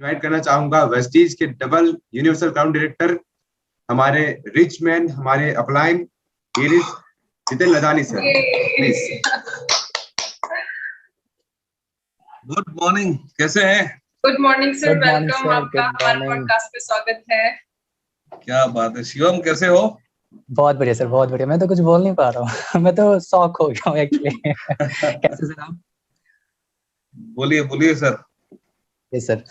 Invite करना चाहूंगा Vestige के डबल यूनिवर्सल क्राउन डायरेक्टर, हमारे रिच मैन, हमारे upline Jitin Ladani sir, please. Good morning, कैसे हैं? Good morning sir, good morning welcome. Sir, आपका गुड हमारे मॉर्निंग। पॉडकास्ट पे स्वागत है। क्या बात है। शिवम कैसे हो? बहुत बढ़िया सर, बहुत बढ़िया। मैं तो कुछ बोल नहीं पा रहा हूँ मैं तो शॉक हो गया हूँ एक्चुअली कैसे सर आप? बोलिए बोलिए सर। Yes sir.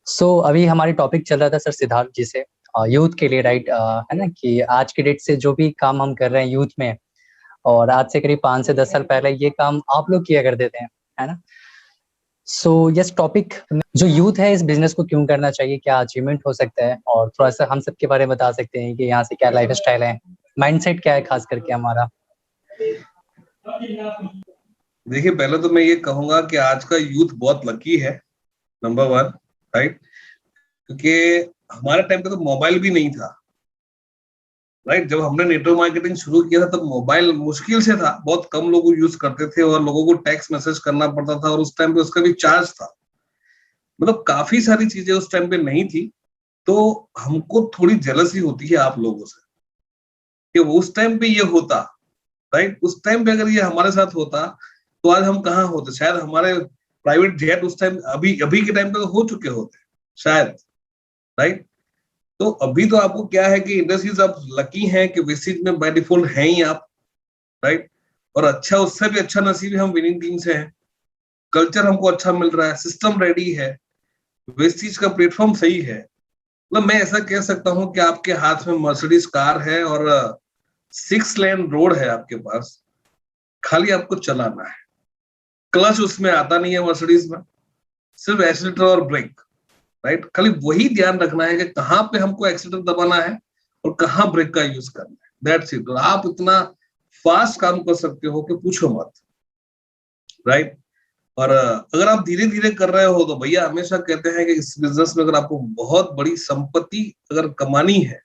सो अभी हमारी टॉपिक चल रहा था सर सिद्धार्थ जी से, यूथ के लिए, राइट, है ना, कि आज के डेट से जो भी काम हम कर रहे हैं यूथ में, और आज से करीब 5 से 10 साल पहले ये काम आप लोग किया करते थे, है ना। सो यस, टॉपिक जो यूथ है इस बिजनेस को क्यों करना चाहिए, क्या अचीवमेंट हो सकता है, और थोड़ा सा हम सबके बारे में बता सकते हैं कि यहाँ से क्या लाइफ स्टाइल है, माइंडसेट क्या है खास करके हमारा। देखिए, पहले तो मैं ये कहूंगा कि आज का यूथ बहुत लकी है, नंबर 1, राइट। क्योंकि हमारे टाइम पे तो मोबाइल भी नहीं था, राइट। जब हमने नेटवर्क मार्केटिंग शुरू किया था तब मोबाइल मुश्किल से था, बहुत कम लोग यूज करते थे और लोगों को टेक्स्ट मैसेज करना पड़ता था, और उस टाइम पे उसका भी चार्ज था। मतलब काफी सारी चीजें उस टाइम पे नहीं थी। तो हमको थोड़ी जेलसी होती है आप लोगों से कि उस टाइम पे ये होता, राइट। उस टाइम पे अगर ये हमारे साथ होता तो आज हम कहाँ होते? शायद हमारे प्राइवेट जेट उस टाइम अभी के टाइम पे तो हो चुके होते शायद, राइट। तो अभी तो आपको क्या है कि इंडस्ट्रीज आप लकी हैं कि वेस्टेज में बाय डिफॉल्ट हैं ही आप, राइट। और अच्छा, उससे भी अच्छा नसीब हम विनिंग टीम से हैं। कल्चर हमको अच्छा मिल रहा है, सिस्टम रेडी है, वेस्टेज का प्लेटफॉर्म सही है। मतलब मैं ऐसा कह सकता हूं कि आपके हाथ में मर्सिडीज कार है और 6 लेन रोड है आपके पास, खाली आपको चलाना है। क्लच उसमें आता नहीं है मर्सिडीज में, सिर्फ एक्सीलरेटर और ब्रेक, राइट। खाली वही ध्यान रखना है कि कहाँ पे हमको एक्सीलरेटर दबाना है और कहाँ ब्रेक का यूज करना है, दैट्स इट। और आप इतना फास्ट काम कर सकते हो कि पूछो मत, राइट। और अगर आप धीरे धीरे कर रहे हो तो भैया हमेशा कहते हैं कि इस बिजनेस में अगर आपको बहुत बड़ी संपत्ति अगर कमानी है,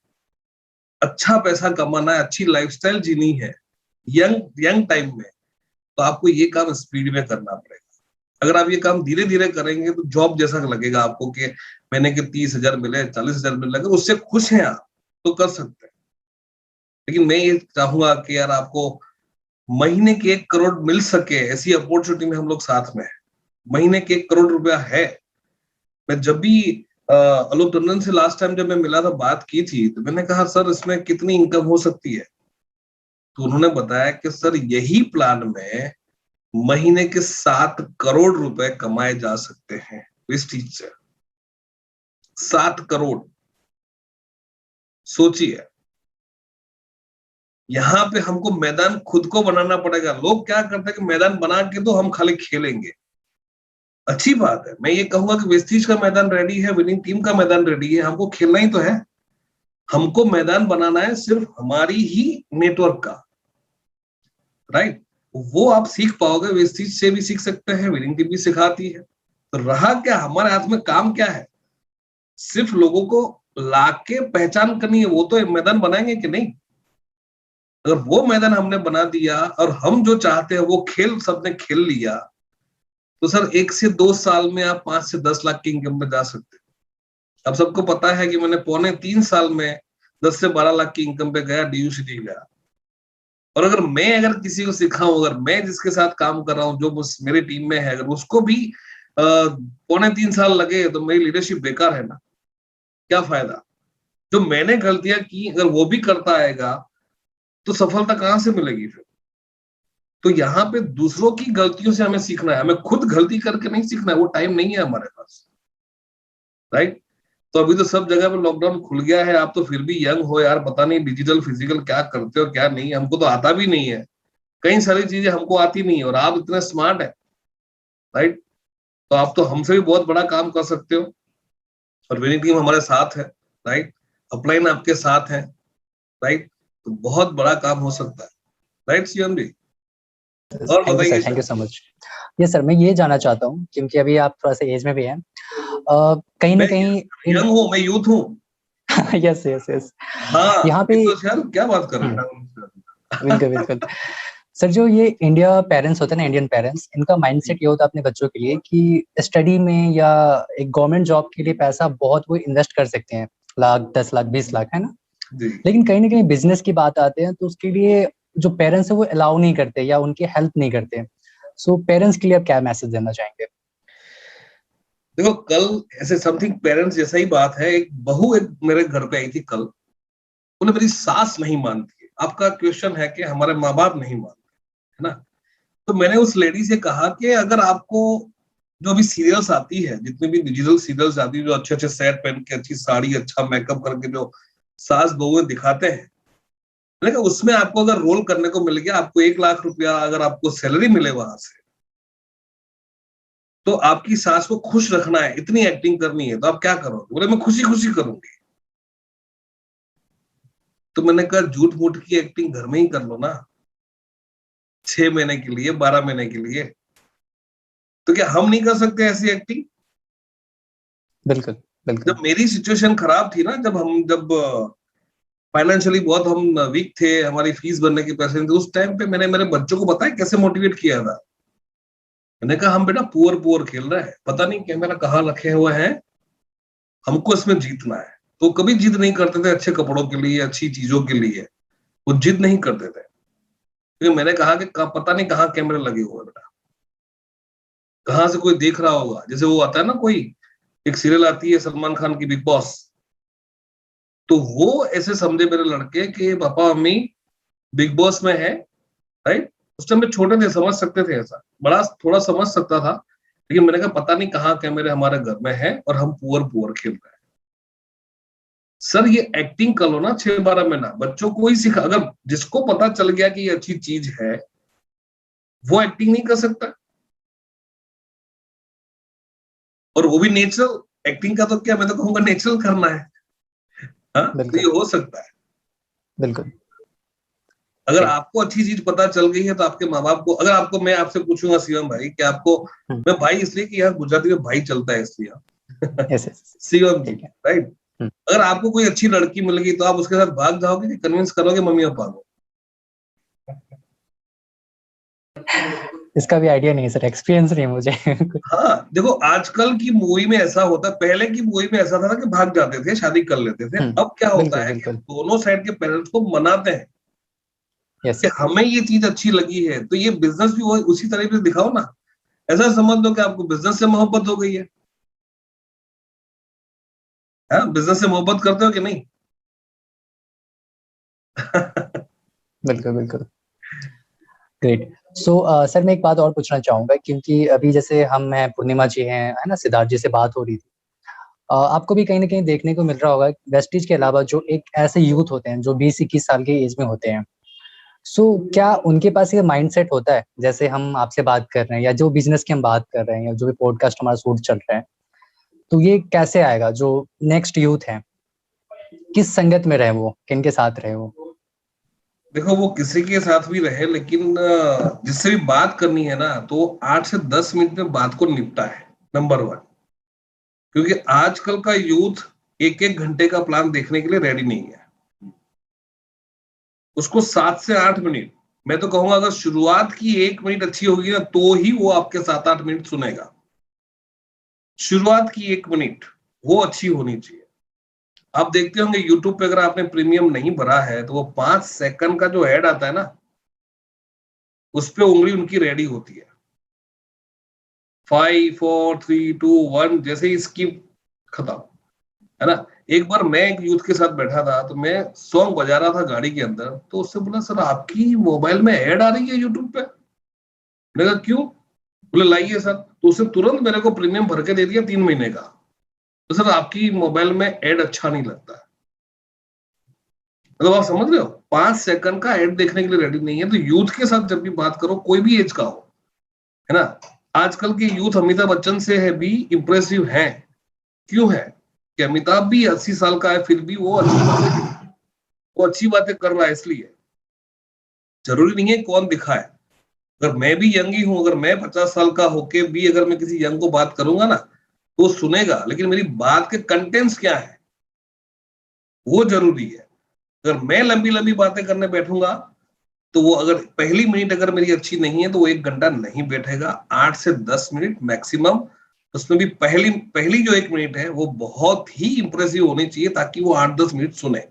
अच्छा पैसा कमाना है, अच्छी लाइफस्टाइल जीनी है यंग टाइम में, तो आपको ये काम स्पीड में करना पड़ेगा। अगर आप ये काम धीरे धीरे करेंगे तो जॉब जैसा लगेगा आपको कि महीने के 30,000 मिले, 40,000 मिले, अगर उससे खुश हैं आप तो कर सकते हैं। लेकिन मैं ये चाहूंगा कि यार आपको महीने के 1 करोड़ मिल सके, ऐसी अपॉर्चुनिटी में हम लोग साथ में है। महीने के 1 करोड़ रुपया है। मैं जब भी आलोक टंडन से लास्ट टाइम जब मैं मिला था, बात की थी, तो मैंने कहा सर इसमें कितनी इनकम हो सकती है? तो उन्होंने बताया कि सर यही प्लान में महीने के 7 करोड़ रुपए कमाए जा सकते हैं इस चीज से। 7 करोड़, सोचिए। यहां पे हमको मैदान खुद को बनाना पड़ेगा। लोग क्या करते हैं कि मैदान बना के तो हम खाली खेलेंगे, अच्छी बात है। मैं ये कहूंगा कि वेस्टीज का मैदान रेडी है, विनिंग टीम का मैदान रेडी है, हमको खेलना ही तो है। हमको मैदान बनाना है सिर्फ हमारी ही नेटवर्क का, राइट। वो आप सीख पाओगे, वेस्टीज से भी सीख सकते हैं, विनिंग टीम भी सिखाती है। तो रहा क्या, हमारे हाथ में काम क्या है? सिर्फ लोगों को लाके पहचान करनी है, वो तो मैदान बनाएंगे कि नहीं। अगर वो मैदान हमने बना दिया और हम जो चाहते हैं वो खेल सबने खेल लिया, तो सर 1 से 2 साल में आप 5 से 10 लाख की इनकम में जा सकते हैं। अब सबको पता है कि मैंने 3.25 साल में 10 से 12 लाख की इनकम पे गया, DUCT गया। और अगर किसी को सिखाऊं, अगर मैं जिसके साथ काम कर रहा हूं, जो मेरी टीम में है, अगर उसको भी 3.25 साल लगे तो मेरी लीडरशिप बेकार है ना, क्या फायदा? जो मैंने गलतियां की अगर वो भी करता आएगा तो सफलता कहां से मिलेगी फिर? तो यहाँ पे दूसरों की गलतियों से हमें सीखना है, हमें खुद गलती करके नहीं सीखना है, वो टाइम नहीं है हमारे पास, राइट। तो अभी तो सब जगह पे लॉकडाउन खुल गया है, आप तो फिर भी यंग हो यार, पता नहीं डिजिटल फिजिकल क्या करते हो क्या नहीं, हमको तो आता भी नहीं है, कई सारी चीजें हमको आती नहीं है, और आप इतने स्मार्ट है, राइट। तो आप तो हमसे भी बहुत बड़ा काम कर सकते हो, और विनिंग टीम हमारे साथ है, राइट। अपलाइन आपके साथ है, राइट। तो बहुत बड़ा काम हो सकता है, राइट सीएम जी। और बताइए। Thank you so much. Yes sir, मैं ये जानना चाहता हूँ क्योंकि अभी आप थोड़ा सा एज में भी हैं, कहीं ना कहीं यंग हूँ, मैं यूथ हूँ। Yes yes yes. हाँ, यहाँ पे तो यार क्या बात कर रहे हैं। बिल्कुल बिल्कुल। सर जो ये इंडिया पेरेंट्स होते हैं ना, इंडियन पेरेंट्स, इनका माइंडसेट ये होता है अपने बच्चों के लिए कि स्टडी में या एक गवर्नमेंट जॉब के लिए पैसा बहुत वो इन्वेस्ट कर सकते हैं, लाख 10 लाख 20 लाख, है ना। जी लेकिन कहीं ना कहीं बिजनेस की बात आते हैं तो उसके लिए जो पेरेंट्स है वो अलाउ नहीं करते या उनकी हेल्प नहीं करते। सो पेरेंट्स के लिए आप क्या मैसेज देना चाहेंगे? देखो, कल ऐसे समथिंग पेरेंट्स जैसा ही बात है। एक बहू एक मेरे घर पे आई थी कल, बोले मेरी सास नहीं मानती है। आपका क्वेश्चन है कि हमारे माँ बाप नहीं मानते, है ना। तो मैंने उस लेडी से कहा कि अगर आपको जो अभी सीरियल्स आती है, जितने भी डिजिटल सीरियल्स आती है, जो अच्छे अच्छे सेट पहन के, अच्छी साड़ी, अच्छा मेकअप करके जो सास बहू दिखाते हैं, लेकिन उसमें आपको अगर रोल करने को मिल गया, आपको 1 लाख रुपया अगर आपको सैलरी मिले वहां से, तो आपकी सास को खुश रखना है, इतनी एक्टिंग करनी है, तो आप क्या करोगे? बोले मैं खुशी खुशी करूंगी। तो मैंने कहा झूठ मूठ की एक्टिंग घर में ही कर लो ना, 6 महीने के लिए, 12 महीने के लिए। तो क्या हम नहीं कर सकते ऐसी एक्टिंग? बिल्कुल बिल्कुल। जब मेरी सिचुएशन खराब थी ना, जब फाइनेंशियली बहुत हम वीक थे, हमारी फीस भरने के पैसे नहीं थे, उस टाइम पे मैंने मेरे बच्चों को बताया कैसे मोटिवेट किया था। मैंने कहा हम बेटा पुअर पुअर खेल रहे हैं, पता नहीं कैमरा कहाँ रखे हुए हैं, हमको इसमें जीतना है। तो कभी जिद नहीं करते थे अच्छे कपड़ों के लिए, अच्छी चीजों के लिए, वो जिद नहीं करते थे। क्योंकि मैंने कहा कि पता नहीं कहाँ कैमरे लगे हुए बेटा, कहाँ से कोई देख रहा होगा। जैसे वो आता है ना, कोई एक सीरियल आती है सलमान खान की, बिग बॉस, तो वो ऐसे समझे मेरे लड़के कि पापा मम्मी बिग बॉस में है, राइट। उस टाइम में छोटे थे, समझ सकते थे ऐसा, बड़ा थोड़ा समझ सकता था। लेकिन मैंने कहा पता नहीं कहाँ कैमरे हमारे घर में है और हम पुअर पुअर खेल रहे हैं। सर ये एक्टिंग कर लो ना 6-12 महीना, बच्चों को ही सिखा। अगर जिसको पता चल गया कि ये अच्छी चीज है, वो एक्टिंग नहीं कर सकता। और वो भी नेचुरल एक्टिंग का, तो क्या मैं तो कहूंगा नेचुरल करना है। हाँ, तो ये हो सकता है। बिल्कुल। अगर आपको अच्छी चीज पता चल गई है तो आपके माँ बाप को, अगर आपको, मैं आपसे पूछूंगा शिवम भाई कि आपको, मैं भाई इसलिए कि यार गुजराती में भाई चलता है इसलिए शिवम जी, राइट। अगर आपको कोई अच्छी लड़की मिल गई तो आप उसके साथ भाग जाओगे कि कन्विंस करोगे मम्मी पापा को? इसका भी आइडिया नहीं है सर, एक्सपीरियंस नहीं है मुझे। हाँ देखो, आजकल की मूवी में ऐसा होता है, पहले की मूवी में ऐसा था ना कि भाग जाते थे, शादी कर लेते थे। अब क्या होता है कि दोनों साइड के पेरेंट्स को मनाते हैं कि हमें ये चीज अच्छी लगी है, तो ये बिजनेस भी उसी तरीके से दिखाओ ना। ऐसा समझ लो कि आपको बिजनेस से मोहब्बत हो गई है। हाँ, बिजनेस से मोहब्बत करते हो कि नहीं? बिल्कुल बिल्कुल। ग्रेट। सो सर मैं एक बात और पूछना चाहूंगा, क्योंकि अभी जैसे हम हैं, पूर्णिमा जी हैं, है ना, सिद्धार्थ जी से बात हो रही थी। आपको भी कहीं ना कहीं देखने को मिल रहा होगा वेस्टीज के अलावा जो एक ऐसे यूथ होते हैं जो 20-21 साल के एज में होते हैं। सो क्या उनके पास ये माइंडसेट होता है, जैसे हम आपसे बात कर रहे हैं या जो बिजनेस की हम बात कर रहे हैं या जो भी पॉडकास्ट हमारा शूट चल रहा है, तो ये कैसे आएगा? जो नेक्स्ट यूथ है, किस संगत में रहे वो, किन के साथ रहे वो? देखो, वो किसी के साथ भी रहे, लेकिन जिससे भी बात करनी है ना, तो 8 से 10 मिनट में बात को निपटा है, नंबर 1। क्योंकि आजकल का यूथ 1-1 घंटे का प्लान देखने के लिए रेडी नहीं है। उसको 7 से 8 मिनट, मैं तो कहूंगा अगर शुरुआत की 1 मिनट अच्छी होगी ना, तो ही वो आपके 7-8 मिनट सुनेगा। शुरुआत की 1 मिनट वो अच्छी होनी चाहिए। आप देखते होंगे यूट्यूब पे, अगर आपने प्रीमियम नहीं भरा है तो वो 5 सेकंड का जो ऐड आता है ना, उस पे उंगली उनकी रेडी होती है। 5 4 3 2 1 जैसे ही स्किप खत्म, है ना। एक बार मैं एक यूथ के साथ बैठा था, तो मैं सॉन्ग बजा रहा था गाड़ी के अंदर, तो उससे बोला सर आपकी मोबाइल में ऐड आ रही है यूट्यूब पे। मैंने कहा क्यों? बोले लाइए सर। तो उसने तुरंत मेरे को प्रीमियम भर के दे दिया 3 महीने का। तो सर आपकी मोबाइल में ऐड अच्छा नहीं लगता है। मतलब आप समझ रहे हो, 5 सेकंड का ऐड देखने के लिए रेडी नहीं है। तो यूथ के साथ जब भी बात करो, कोई भी एज का हो, है ना, आजकल के यूथ अमिताभ बच्चन से है भी इंप्रेसिव है। क्यों है कि अमिताभ भी 80 साल का है, फिर भी वो अच्छी बातें कर रहा है। इसलिए जरूरी नहीं है कौन दिखाए। अगर मैं भी यंग ही हूं, अगर मैं 50 साल का होके भी अगर मैं किसी यंग को बात करूंगा ना, तो सुनेगा, लेकिन मेरी बात के कंटेंट्स क्या है वो जरूरी है। अगर मैं लंबी लंबी बातें करने बैठूंगा तो वो अगर पहली मिनट अगर मेरी अच्छी नहीं है तो वो 1 घंटा नहीं बैठेगा। 8 से 10 मिनट मैक्सिमम, उसमें भी पहली जो 1 मिनट है वो बहुत ही इंप्रेसिव होनी चाहिए ताकि वो 8-10 मिनट सुने।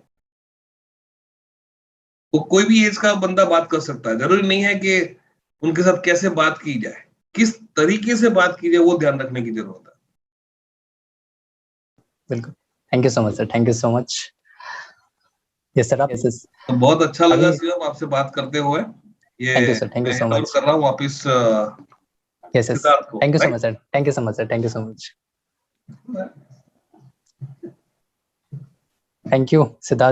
वो कोई भी एज का बंदा बात कर सकता है, जरूरी नहीं है कि उनके साथ कैसे बात की जाए, किस तरीके से बात की जाए वो ध्यान रखने की जरूरत है। बिल्कुल, thank you so much sir, thank you so much. Yes sir, आप तो बहुत अच्छा लगा अभी- शिवम आपसे बात करते हुए। ये thank you sir, thank you मैं सो hand over मच। कर रहा हूँ वापिस यस यस, सिद्धार्थ को। Thank you so right? Much sir, thank you so much sir, thank you so much. Thank you Siddharth